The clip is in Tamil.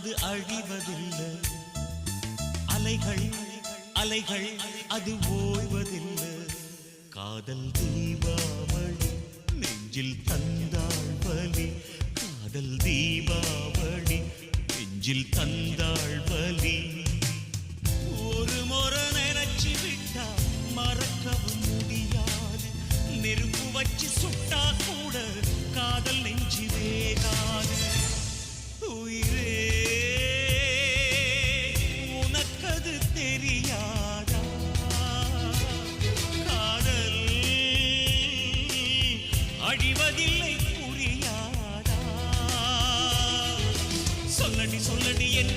அது அழிவதில்லை. அலைகள் அலைகள் அது ஓய்வதில்லை. காதல் தீபாவளி நெஞ்சில் தந்தாள் வலி. காதல் தீபாவளி நெஞ்சில் தந்தாள் வலி. ஒரு முறை நினைச்சு விட்டா மறக்கவும் முடியாது. நெருப்பு வச்சு சுட்டா கூட காதல் நெஞ்சு வேகாது. உயிரே உனக்கது தெரியாதா? காதல் அழிவதில்லை புரியாதா? சொல்லடி சொல்லடி என்